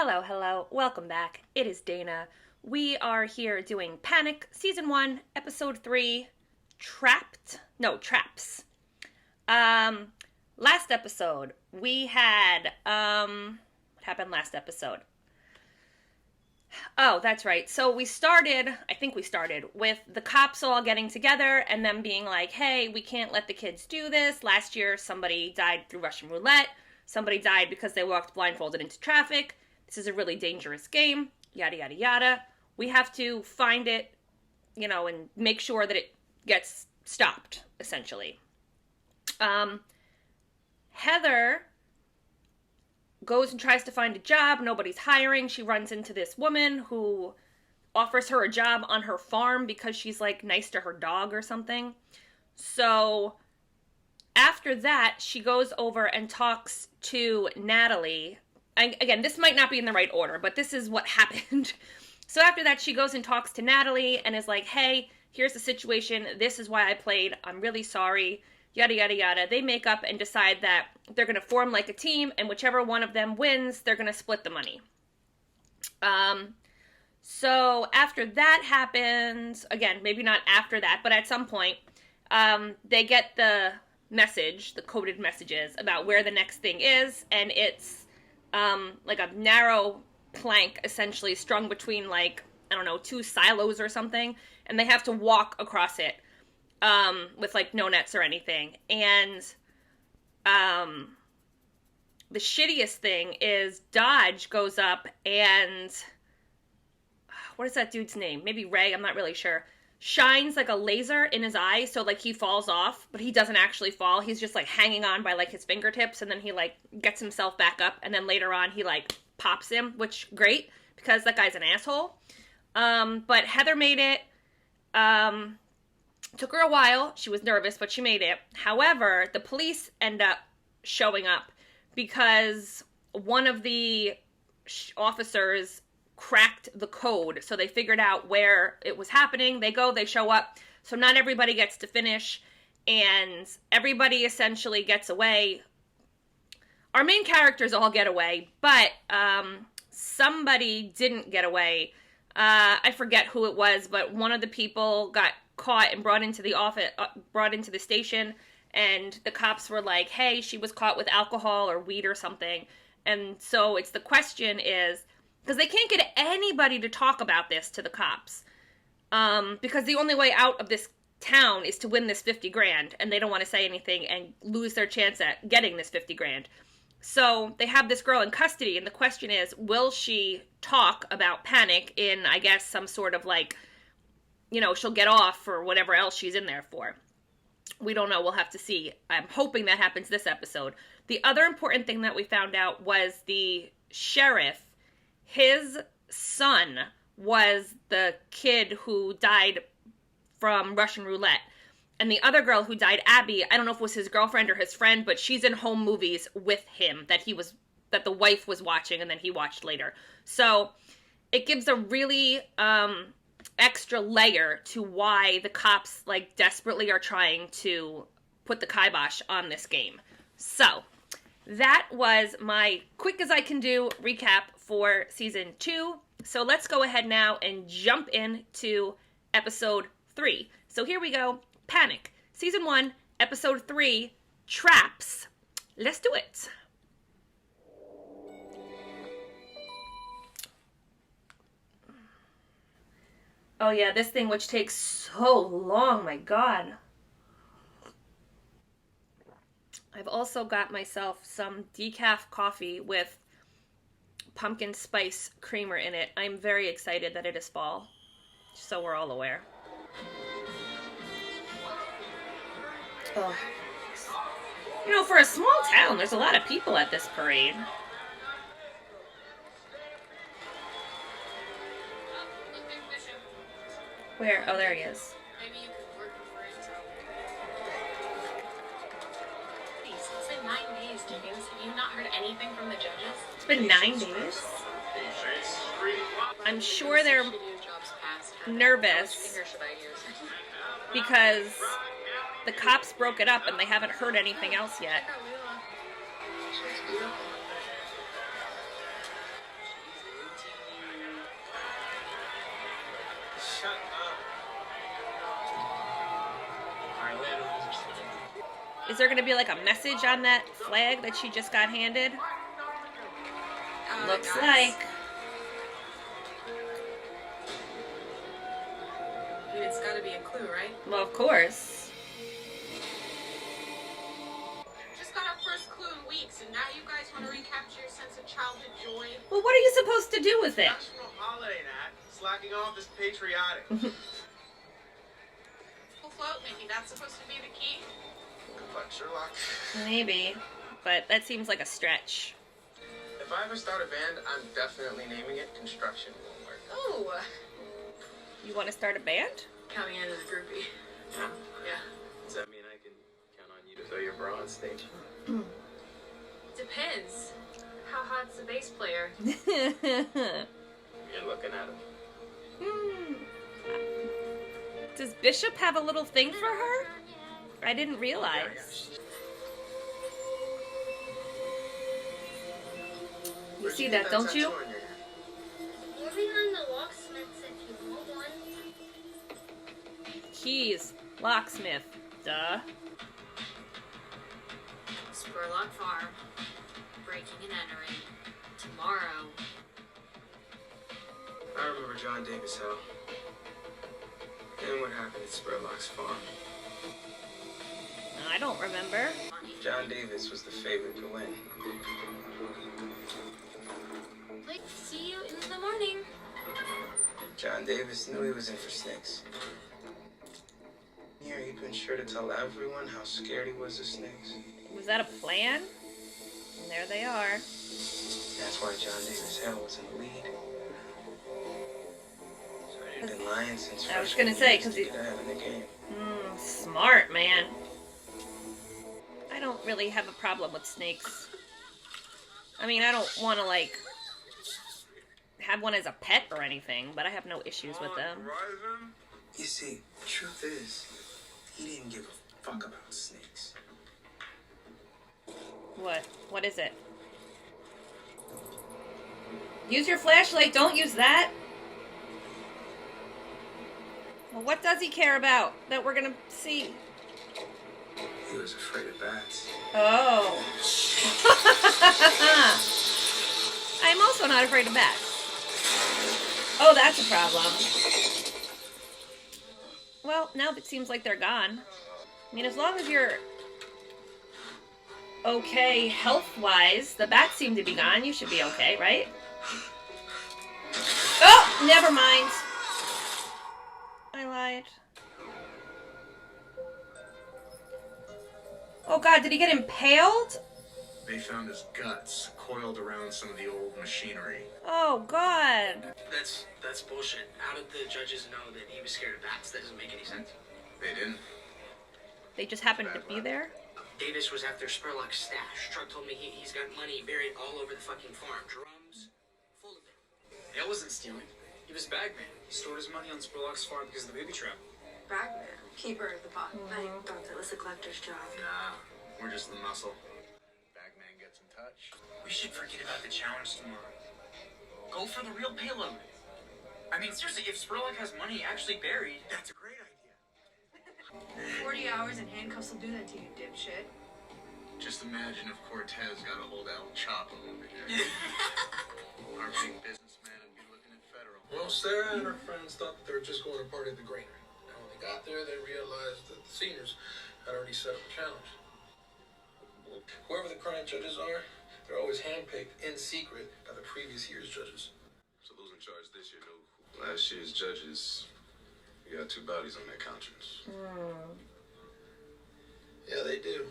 Hello, hello, welcome back. It is Dana. We are here doing Panic, Season 1, Episode 3, Traps. Last episode, we had, what happened last episode? Oh, that's right. So I think we started with the cops all getting together and them being like, hey, we can't let the kids do this. Last year, somebody died through Russian roulette. Somebody died because they walked blindfolded into traffic. This is a really dangerous game. Yada, yada, yada. We have to find it, and make sure that it gets stopped, essentially. Heather goes and tries to find a job. Nobody's hiring. She runs into this woman who offers her a job on her farm because she's like nice to her dog or something. So after that, she goes over and talks to Natalie. And again, this might not be in the right order, but this is what happened. So after that, she goes and talks to Natalie and is like, hey, here's the situation. This is why I played. I'm really sorry. Yada, yada, yada. They make up and decide that they're going to form like a team, and whichever one of them wins, they're going to split the money. So after that happens, again, maybe not after that, but at some point, they get the message, the coded messages about where the next thing is, and it's like a narrow plank essentially strung between two silos or something, and they have to walk across it with no nets or anything. And the shittiest thing is Dodge goes up and what is that dude's name? Maybe Ray, I'm not really sure. Shines like a laser in his eye, so he falls off, but he doesn't actually fall. He's just hanging on by his fingertips, and then he gets himself back up, and then later on he pops him, which great because that guy's an asshole. But Heather made it. Took her a while. She was nervous, but she made it. However, the police end up showing up because one of the officers cracked the code, so they figured out where it was happening. They show up, so not everybody gets to finish, and everybody essentially gets away. Our main characters all get away, but somebody didn't get away. I forget who it was, but one of the people got caught and brought into the station, and the cops were like, hey, she was caught with alcohol or weed or something. And so the question is, because they can't get anybody to talk about this to the cops, because the only way out of this town is to win this 50 grand, and they don't want to say anything and lose their chance at getting this 50 grand. So they have this girl in custody, and the question is, will she talk about Panic in, I guess, some sort of she'll get off for whatever else she's in there for. We don't know. We'll have to see. I'm hoping that happens this episode. The other important thing that we found out was the sheriff, his son was the kid who died from Russian roulette. And the other girl who died, Abby, I don't know if it was his girlfriend or his friend, but she's in home movies with him that the wife was watching and then he watched later. So it gives a really extra layer to why the cops desperately are trying to put the kibosh on this game. So that was my quick as I can do recap for season 2. So let's go ahead now and jump into episode 3. So here we go. Panic, season 1, episode 3, Traps. Let's do it. Oh yeah, this thing which takes so long, my god. I've also got myself some decaf coffee with pumpkin spice creamer in it. I'm very excited that it is fall, so we're all aware. Oh. For a small town, there's a lot of people at this parade. Where? Oh, there he is. Maybe you could work before his trouble. It's been 9 days, James. Have you not heard anything from the judges? It's been 9 days? I'm sure they're nervous because the cops broke it up and they haven't heard anything else yet. Is there gonna be like a message on that flag that she just got handed? Looks like. I mean, it's got to be a clue, right? Well, of course. Just got our first clue in weeks, and now you guys want to recapture your sense of childhood joy? Well, what are you supposed to do with it? National holiday, Nat. Slacking off is patriotic. Full float, maybe that's supposed to be the key? Good luck, Sherlock. Maybe, but that seems like a stretch. If I ever start a band, I'm definitely naming it Construction Won't Work. Oh, You want to start a band? count me in as a groupie. Yeah. Does that mean I can count on you to throw your bra on stage? Depends. How hot's the bass player? You're looking at him. Does Bishop have a little thing for her? I didn't realize. You see that, don't you? We're behind the locksmiths if you want one. Keys. Locksmith. Duh. Spurlock Farm. Breaking and entering. Tomorrow. I remember John Davis Hill. And what happened at Spurlock's farm. I don't remember. John Davis was the favorite to win. Like, see you in the morning. John Davis knew he was in for snakes. Here, he'd been sure to tell everyone how scared he was of snakes. Was that a plan? And there they are. That's why John Davis Hill was in the lead. So he'd been lying since I was freshman gonna say, year 'cause to get ahead in the game. Smart, man. I don't really have a problem with snakes. I mean, I don't want to, like, have one as a pet or anything, but I have no issues with them. You see, the truth is, he didn't give a fuck about snakes. What? What is it? Use your flashlight, don't use that! Well, what does he care about that we're gonna see? He was afraid of bats. Oh. I'm also not afraid of bats. Oh, that's a problem. Well, now it seems like they're gone. I mean, as long as you're okay health-wise, the bats seem to be gone. You should be okay, right? Oh, never mind. I lied. Oh god, did he get impaled? They found his guts coiled around some of the old machinery. Oh god. That's bullshit. How did the judges know that he was scared of bats? That doesn't make any sense. They didn't. They just happened to be there? Davis was after Spurlock's stash. Truck told me he's got money buried all over the fucking farm. Drums full of it. Hill wasn't stealing. He was bagman. He stored his money on Spurlock's farm because of the booby trap. Bagman. Keeper of the pot. I thought that was a collector's job. Nah, we're just the muscle. Bagman gets in touch. We should forget about the challenge tomorrow. Go for the real payload. I mean, seriously, if Spurlock has money actually buried, that's a great idea. 40 hours in handcuffs will do that to you, dipshit. Just imagine if Cortez got a hold of El Chapo over here. Our big businessman would be looking at federal. Well, Sarah and her friends thought that they were just going to party at the granary. And when they got there, they realized that the seniors had already set up a challenge. Whoever the current judges are, they're always handpicked in secret by the previous year's judges. So who's in charge this year, though? Last year's judges, we got 2 bodies on their conscience. Yeah, they do.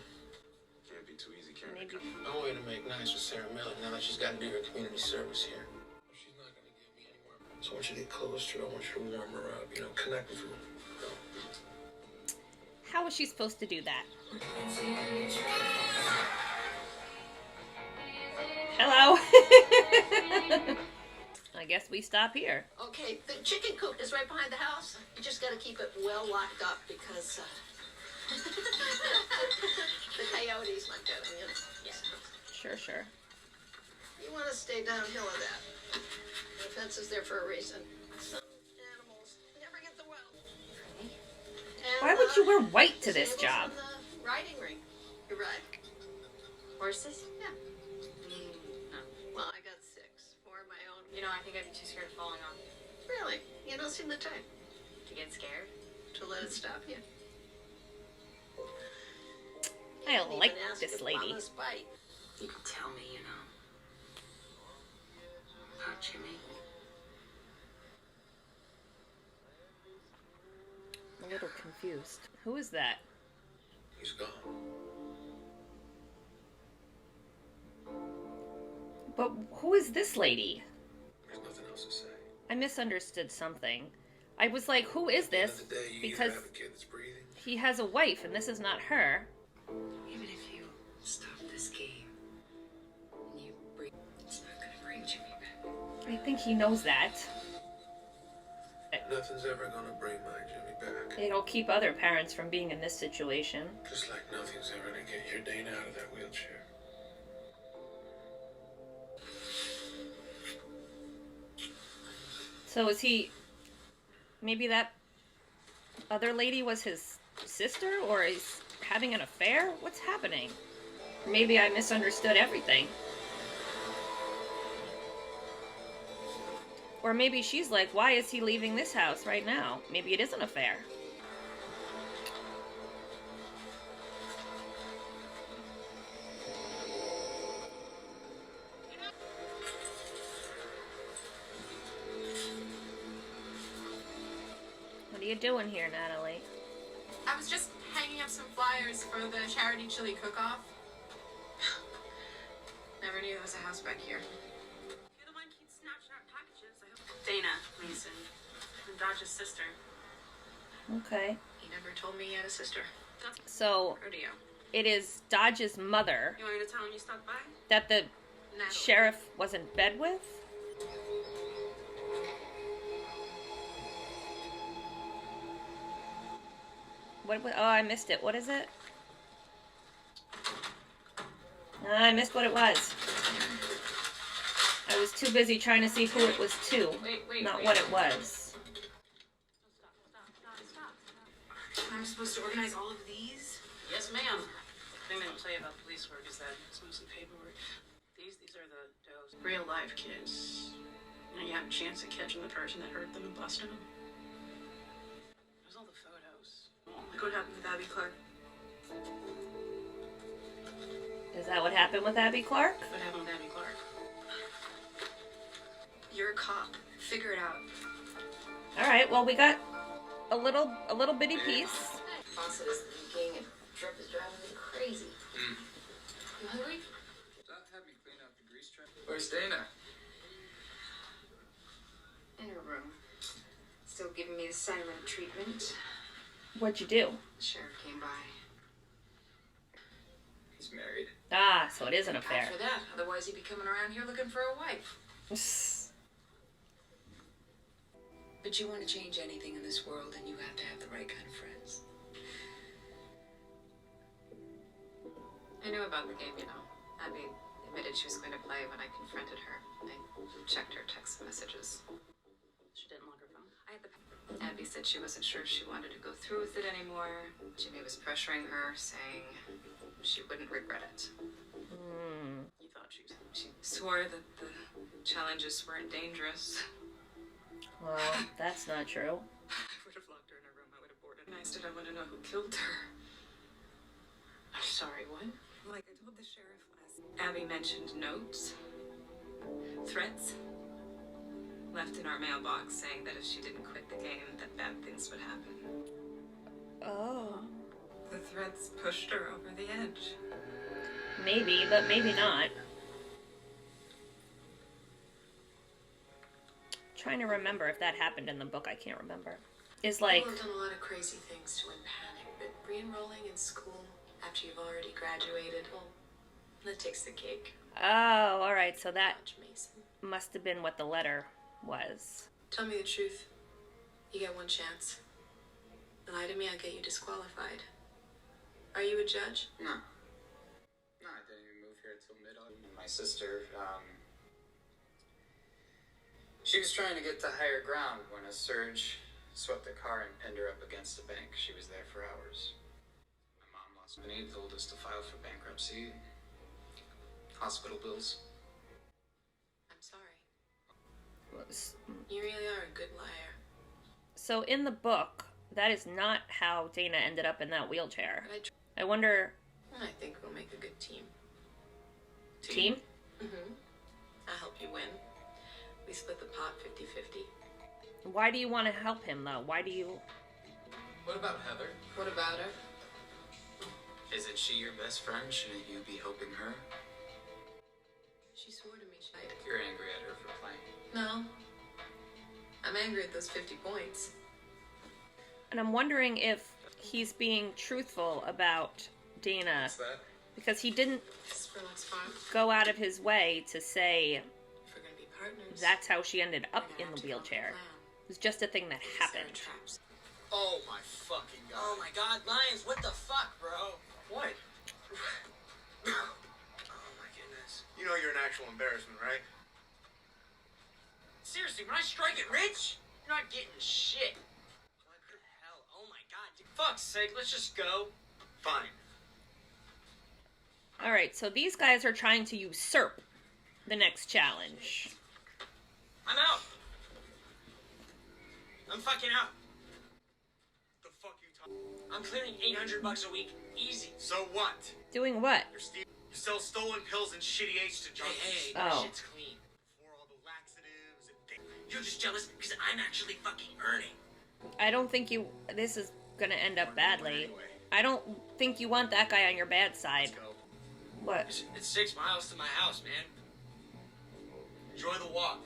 Can't be too easy, can it? Maybe. No way to make nice with Sarah Miller now that she's got to do her community service here. She's not going to give me any more. So I want you to get close to her. I want you to warm her up. You know, connect with her. You know. How was she supposed to do that? Hello. I guess we stop here. Okay, the chicken coop is right behind the house. You just gotta keep it well locked up because the coyotes might get them, you know. Yeah. Sure. You want to stay downhill of that. The fence is there for a reason. Some animals never get the well. And, Why would you wear white to this disables job? in the riding ring. You ride? Horses? Yeah. No. Well, I got 6. 4 of my own. You know, I think I'd be too scared of falling off. Really? You don't seem the type To get scared? to let it stop you. I Didn't like even ask this if lady. Mama's bite. You can tell me, you know. About Jimmy. I'm a little confused. Who is that? He's gone. But who is this lady? There's nothing else to say. I misunderstood something. I was like, who is At the end this? of the day, you Because either have a kid that's breathing. he has a wife and this is not her. Even if you stop this game and you bring, it's not gonna bring Jimmy back. I think he knows that. Nothing's ever gonna bring my Jimmy back. It'll keep other parents from being in this situation. Just like nothing's ever gonna get your Dana out of that wheelchair. So is he... Maybe that other lady was his sister? Or he's having an affair? What's happening? Maybe I misunderstood everything. Or maybe she's like, why is he leaving this house right now? Maybe it is an affair. What are you doing here, Natalie? I was just hanging up some flyers for the charity chili cook-off. Never knew there was a house back here. You're the one who keeps snatching our packages. I hope. Dana Mason. I'm Dodge's sister. Okay. He never told me he had a sister. That's So, rodeo. it is Dodge's mother You want me to tell him you stopped by? that the Natalie. sheriff was in bed with? Oh, I missed it. What is it? I missed what it was. I was too busy trying to see who it was to, not what it was. I'm supposed to organize all of these? Yes, ma'am. The thing they don't tell you about police work is that some of the paperwork. These are the does. Real life kids. And you have a chance of catching the person that hurt them and busting them. There's all the photos. Like what happened with Abby Clark? Is that what happened with Abby Clark? What happened with Abby Clark? You're a cop. Figure it out. All right. Well, we got a little bitty piece. Faucet is leaking and drip is driving me crazy. You hungry? Dad had me clean out the grease trap. Where's Dana? In her room. Still giving me the silent treatment. What'd you do? The sheriff came by. He's married. Ah, so it is an affair. After that, otherwise he'd be coming around here looking for a wife. But you want to change anything in this world, and you have to have the right kind of friends. I knew about the game, you know. Abby admitted she was going to play when I confronted her. I checked her text messages. She didn't lock her phone. Abby said she wasn't sure if she wanted to go through with it anymore. Jimmy was pressuring her, saying she wouldn't regret it. You thought she swore that the challenges weren't dangerous. Well, that's not true. I would have locked her in her room. I would have boarded. And I said I want to know who killed her. I'm sorry, what? Like I told the sheriff last. Abby mentioned notes, threats, left in our mailbox saying that if she didn't quit the game, that bad things would happen. Oh. The threats pushed her over the edge. Maybe, but maybe not. Trying to remember if that happened in the book. I can't remember. Is like... People have done a lot of crazy things to unpanic, but re-enrolling in school after you've already graduated, well, that takes the cake. Oh, alright, so that Dodge Mason. must have been what the letter was. Tell me the truth. You get one chance. Lie to me, I'll get you disqualified. Are you a judge? No. No, I didn't even move here until mid-August. My sister, she was trying to get to higher ground when a surge swept the car and pinned her up against the bank. She was there for hours. My mom lost Vinny told us to file for bankruptcy. Hospital bills. I'm sorry. You really are a good liar. So in the book, that is not how Dana ended up in that wheelchair. I wonder... I think we'll make a good team. Team? Mm-hmm. I'll help you win. We split the pot 50-50. Why do you want to help him, though? Why do you... What about Heather? What about her? Isn't she your best friend? Shouldn't you be helping her? She swore to me she'd... You're angry at her for playing. No. I'm angry at those 50 points. And I'm wondering if he's being truthful about Dana. What's that? Because he didn't Spurlock's farm. go out of his way to say If we're gonna be partners, that's how she ended up we're in gonna the have to come up with a wheelchair. plan. It was just a thing that Sarah happened. traps. Oh my fucking god. Oh my god, Lions, what the fuck, bro? What? Oh my goodness. You know you're an actual embarrassment, right? Seriously, when I strike it rich, you're not getting shit. What the hell? Oh my god, dude. Fuck's sake, let's just go. Fine. Alright, so these guys are trying to usurp the next challenge. I'm out. I'm fucking out. The fuck you talking? I'm clearing $800 a week, easy. So what? Doing what? You sell stolen pills and shitty H to junkies. Hey, my Oh. shit's clean. For all the laxatives and You're just jealous because I'm actually fucking earning. I don't think you... This is gonna end up badly. I don't think you want that guy on your bad side. Let's go. What? It's 6 miles to my house, man. Enjoy the walk.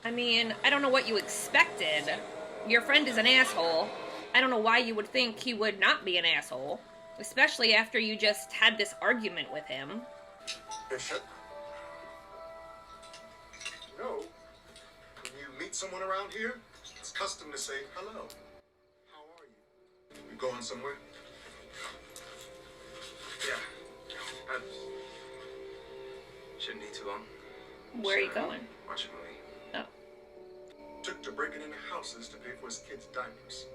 I mean, I don't know what you expected. Your friend is an asshole. I don't know why you would think he would not be an asshole. Especially after you just had this argument with him. Bishop? You know, when you meet someone around here, it's custom to say hello. How are you? You going somewhere? Yeah. Shouldn't be too long. Where are you going? Watch a movie. Took to breaking into houses to pay for his kids' diapers.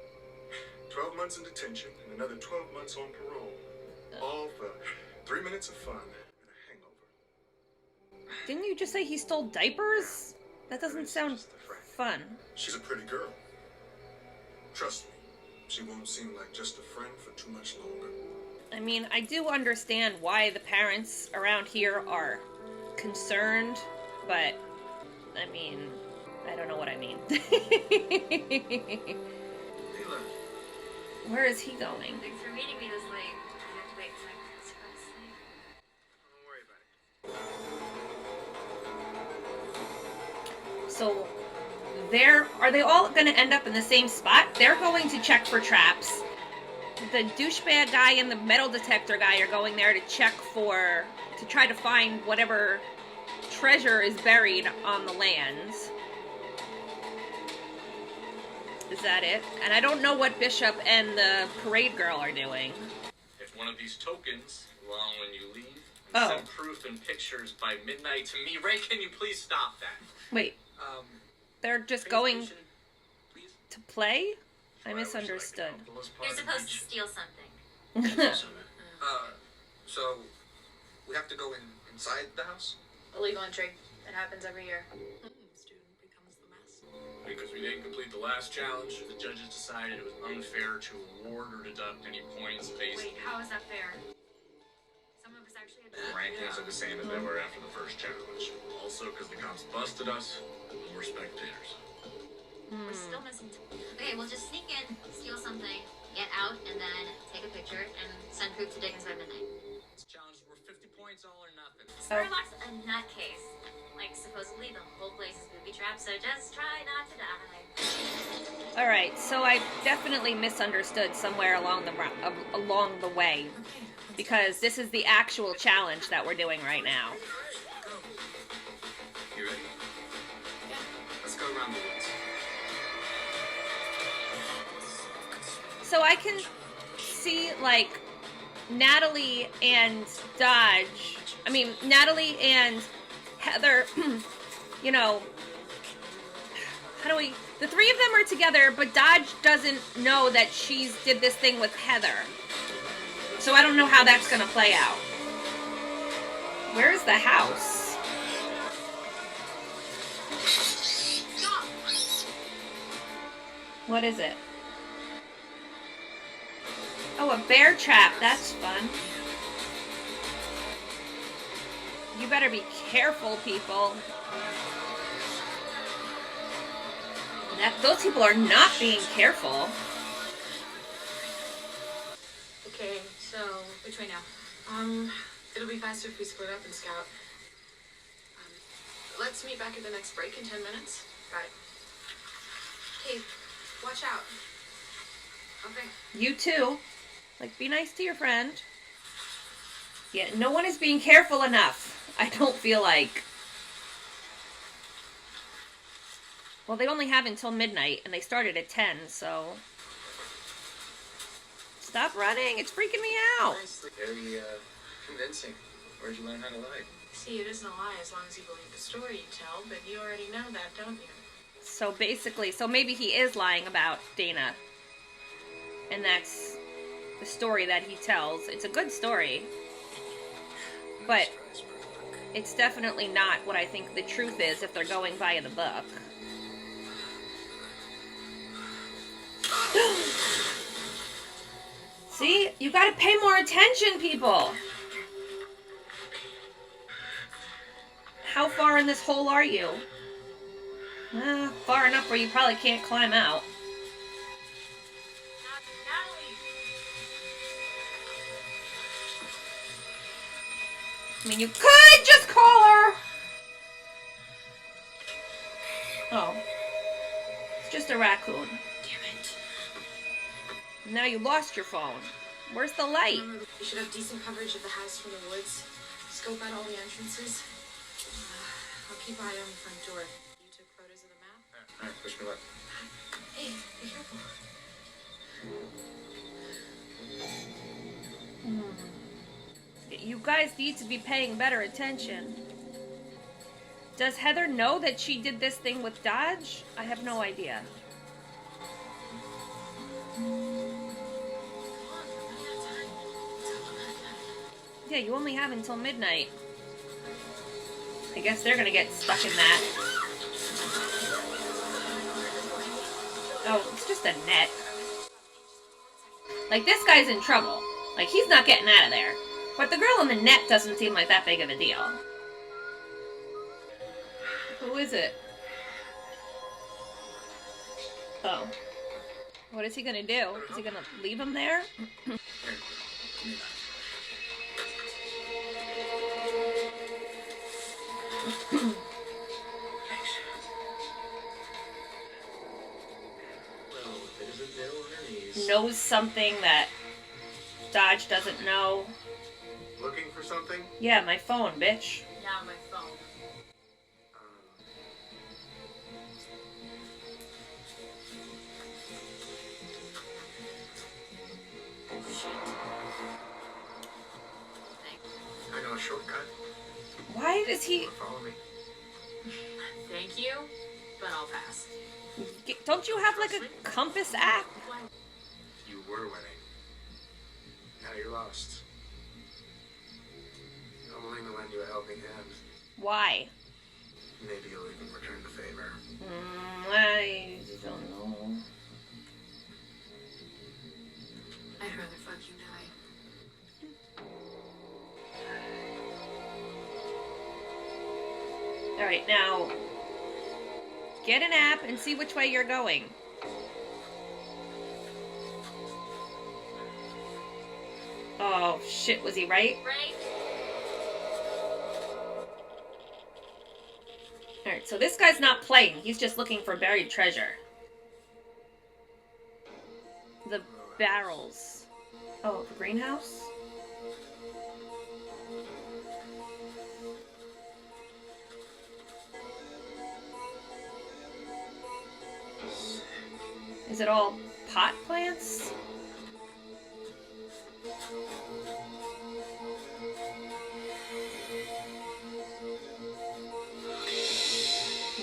12 months in detention and another 12 months on parole. All for 3 minutes of fun and a hangover. Didn't you just say he stole diapers? That doesn't sound fun. She's a pretty girl. Trust me, she won't seem like just a friend for too much longer. I mean, I do understand why the parents around here are concerned, but, I mean, I don't know what I mean. Taylor. Where is he going? Thanks for meeting me this late. I have to wait till my kids go to sleep. Don't worry about it. So, are they all going to end up in the same spot? They're going to check for traps. The douchebag guy and the metal detector guy are going there to to try to find whatever treasure is buried on the lands. Is that it? And I don't know what Bishop and the parade girl are doing. If one of these tokens, along when you leave, Oh. send proof and pictures by midnight to me. Ray, can you please stop that? Wait, they're just going to play? I misunderstood. You're supposed to steal something. So we have to go inside the house? Illegal entry. It happens every year. Student becomes the master. Because we didn't complete the last challenge, the judges decided it was unfair to award or deduct any points based Wait, how is that fair? Some of us actually had on rankings are the same as they were after the first challenge. Also, because the cops busted us, we're spectators. We're still missing. Okay, we'll just sneak in, steal something, get out, and then take a picture and send proof to Dickens by midnight. This challenge is worth 50 points, all or nothing. Spurlock's a nutcase. Like, supposedly the whole place is booby trapped, so just try not to die. Alright, so I definitely misunderstood somewhere along the way. Because this is the actual challenge that we're doing right now. You ready? Yeah. Let's go around the woods. So I can see, like, Natalie and Natalie and Heather, you know, the three of them are together, but Dodge doesn't know that she's did this thing with Heather. So I don't know how that's gonna play out. Where's the house? What is it? Oh, a bear trap. That's fun. You better be careful, people. Those people are not being careful. Okay, so which way now? It'll be faster if we split up and scout. Let's meet back at the next break in 10 minutes. Got it. Hey, watch out. Okay. You too. Like, be nice to your friend. Yeah, no one is being careful enough. I don't feel like. Well, they only have until midnight, and they started at 10, so... Stop running. It's freaking me out. Nicely. Very, convincing. Where'd you learn how to lie? See, it isn't a lie as long as you believe the story you tell, but you already know that, don't you? So basically, so maybe he is lying about Dana. And that's the story that he tells. It's a good story. But it's definitely not what I think the truth is if they're going via the book. See? You gotta pay more attention, people! How far in this hole are you? Far enough where you probably can't climb out. I mean, you could just call her! Oh. It's just a raccoon. Damn it. Now you lost your phone. Where's the light? We should have decent coverage of the house from the woods. Scope out all the entrances. I'll keep eye on the front door. You took photos of the map? Alright, wish me luck. Hey, be careful. You guys need to be paying better attention. Does Heather know that she did this thing with Dodge? I have no idea. Yeah, you only have until midnight. I guess they're gonna get stuck in that. Oh, it's just a net. Like, this guy's in trouble. Like, he's not getting out of there. But the girl in the net doesn't seem like that big of a deal. Who is it? Oh. What is he gonna do? Is he gonna leave him there? Knows something that Dodge doesn't know. Looking for something? Yeah, my phone, bitch. Yeah, my phone. I know a shortcut. Why does he... Follow me. Thank you, but I'll pass. Don't you have, like, a compass app? You were winning. Now you're lost. I'm willing to lend you a helping hand. Why? Maybe you'll even return the favor. I don't know. I'd rather fuck you die. Alright, now... Get an app and see which way you're going. Oh, shit, was he right? Right. Alright, so this guy's not playing. He's just looking for buried treasure. The barrels. Oh, the greenhouse? Is it all pot plants?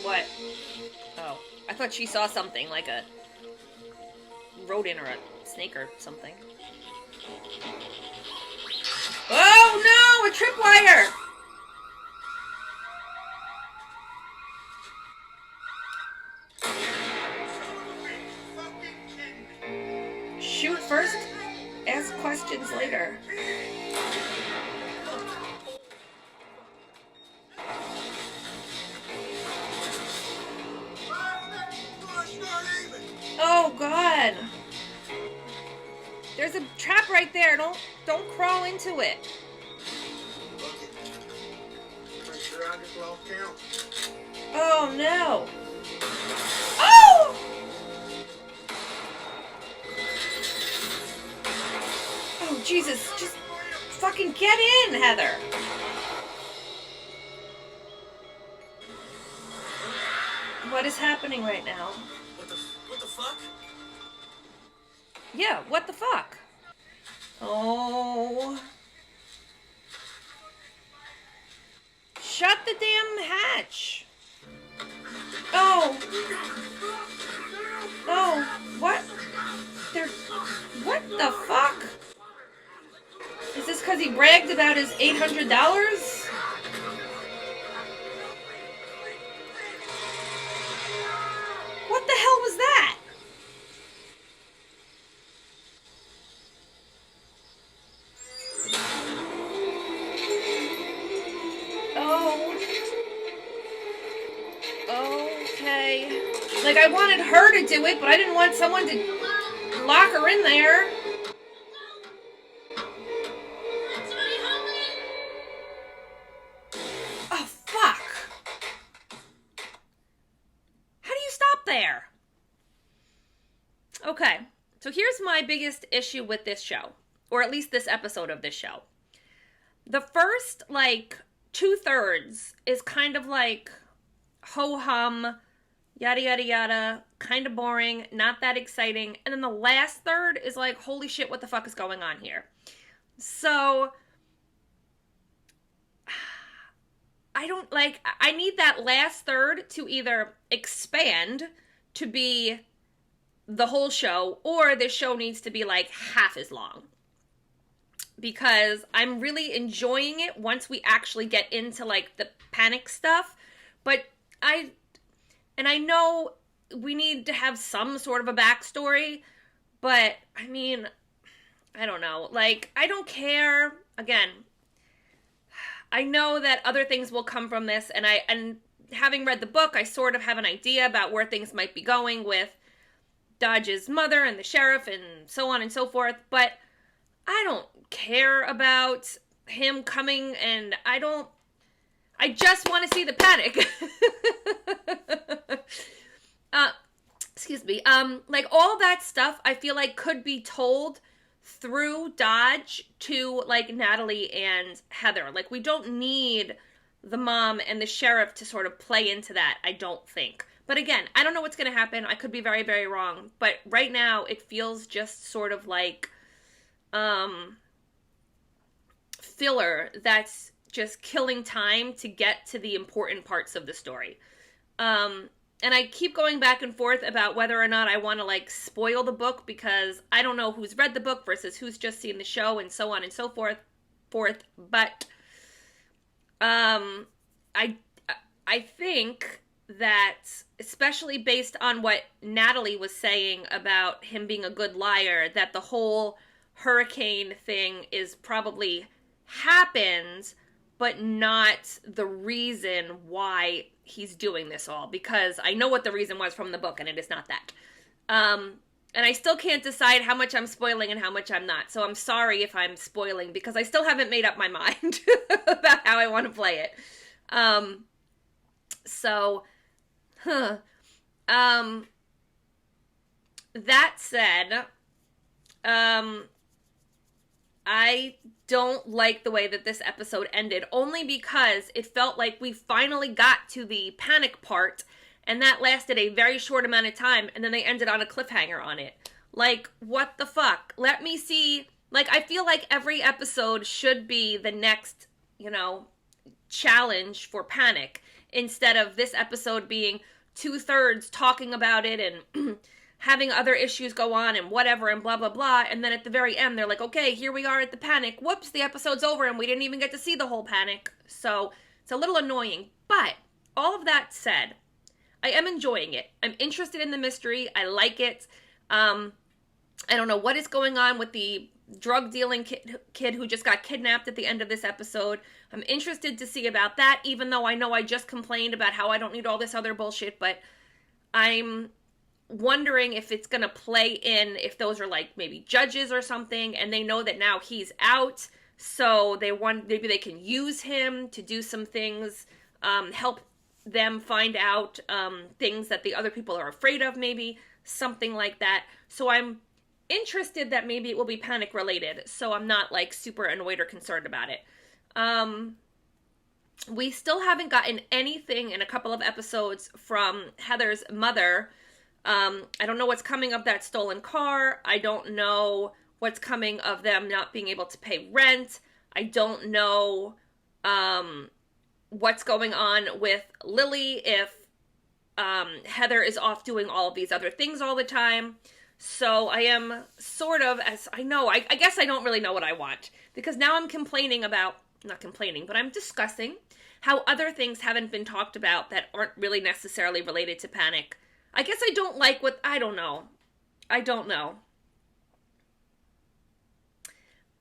What? Oh, I thought she saw something like a rodent or a snake or something. Oh no, a tripwire! Shoot first, ask questions later. Oh God. There's a trap right there. Don't crawl into it. Make sure I just lost count. Oh no. Oh! Oh Jesus, just fucking get in, Heather. What is happening right now? What the fuck? Yeah, what the fuck? Oh. Shut the damn hatch. Oh. Oh, what? What the fuck? Is this because he bragged about his $800? What the hell was that? Oh. Okay. Like, I wanted her to do it, but I didn't want someone to lock her in there. Oh, fuck. How do you stop there? Okay, so here's my biggest issue with this show, or at least this episode of this show. The first, like, 2/3 is kind of like ho-hum, yada yada yada, kind of boring, not that exciting. And then the last third is like, holy shit, what the fuck is going on here? So, I need that last third to either expand to be the whole show, or this show needs to be like half as long. Because I'm really enjoying it once we actually get into like the panic stuff. But I know we need to have some sort of a backstory, but I mean, I don't know. Like, I don't care. Again, I know that other things will come from this, and having read the book, I sort of have an idea about where things might be going with Dodge's mother and the sheriff and so on and so forth, but I don't care about him coming, and I just want to see the panic. Excuse me. Like, all that stuff I feel like could be told through Dodge to, like, Natalie and Heather. Like, we don't need the mom and the sheriff to sort of play into that, I don't think. But again, I don't know what's going to happen. I could be very, very wrong. But right now, it feels just sort of like filler that's just killing time to get to the important parts of the story. And I keep going back and forth about whether or not I want to, like, spoil the book, because I don't know who's read the book versus who's just seen the show and so on and so forth. But I think that, especially based on what Natalie was saying about him being a good liar, that the whole hurricane thing is probably happened, but not the reason why he's doing this all, because I know what the reason was from the book, and it is not that. And I still can't decide how much I'm spoiling and how much I'm not, so I'm sorry if I'm spoiling, because I still haven't made up my mind about how I want to play it. That said, I don't like the way that this episode ended, only because it felt like we finally got to the panic part, and that lasted a very short amount of time, and then they ended on a cliffhanger on it. Like, what the fuck? Let me see. Like, I feel like every episode should be the next, challenge for panic, instead of this episode being 2/3 talking about it and having other issues go on and whatever and blah, blah, blah. And then at the very end, they're like, okay, here we are at the panic. Whoops, the episode's over and we didn't even get to see the whole panic. So it's a little annoying. But all of that said, I am enjoying it. I'm interested in the mystery. I like it. I don't know what is going on with the drug dealing kid who just got kidnapped at the end of this episode. I'm interested to see about that, even though I know I just complained about how I don't need all this other bullshit, but I'm wondering if it's going to play in, if those are like maybe judges or something, and they know that now he's out, so maybe they can use him to do some things, help them find out things that the other people are afraid of, maybe something like that. So I'm interested that maybe it will be panic related, so I'm not like super annoyed or concerned about it. We still haven't gotten anything in a couple of episodes from Heather's mother. I don't know what's coming of that stolen car. I don't know what's coming of them not being able to pay rent. I don't know what's going on with Lily if Heather is off doing all of these other things all the time. So I am sort of, as I know, I guess I don't really know what I want, because now I'm complaining about, not complaining, but I'm discussing how other things haven't been talked about that aren't really necessarily related to panic. I guess I don't like what, I don't know.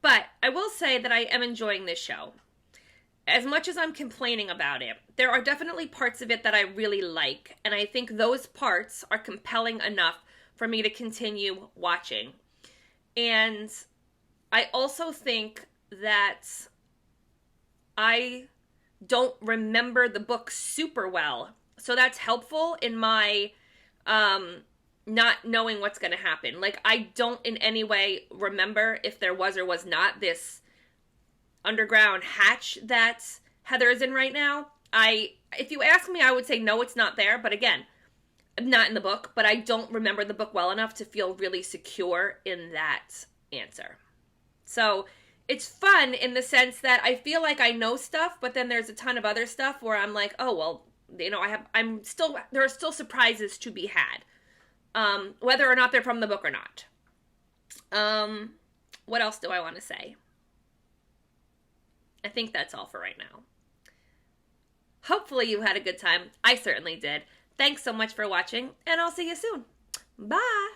But I will say that I am enjoying this show. As much as I'm complaining about it, there are definitely parts of it that I really like, and I think those parts are compelling enough for me to continue watching. And I also think that I don't remember the book super well, so that's helpful in my not knowing what's going to happen. Like, I don't in any way remember if there was or was not this underground hatch that Heather is in right now. If you ask me, I would say no, it's not there, but again, not in the book, but I don't remember the book well enough to feel really secure in that answer. So it's fun in the sense that I feel like I know stuff, but then there's a ton of other stuff where I'm like, oh, well, you know, there are still surprises to be had. Whether or not they're from the book or not. What else do I want to say? I think that's all for right now. Hopefully you had a good time. I certainly did. Thanks so much for watching, and I'll see you soon. Bye!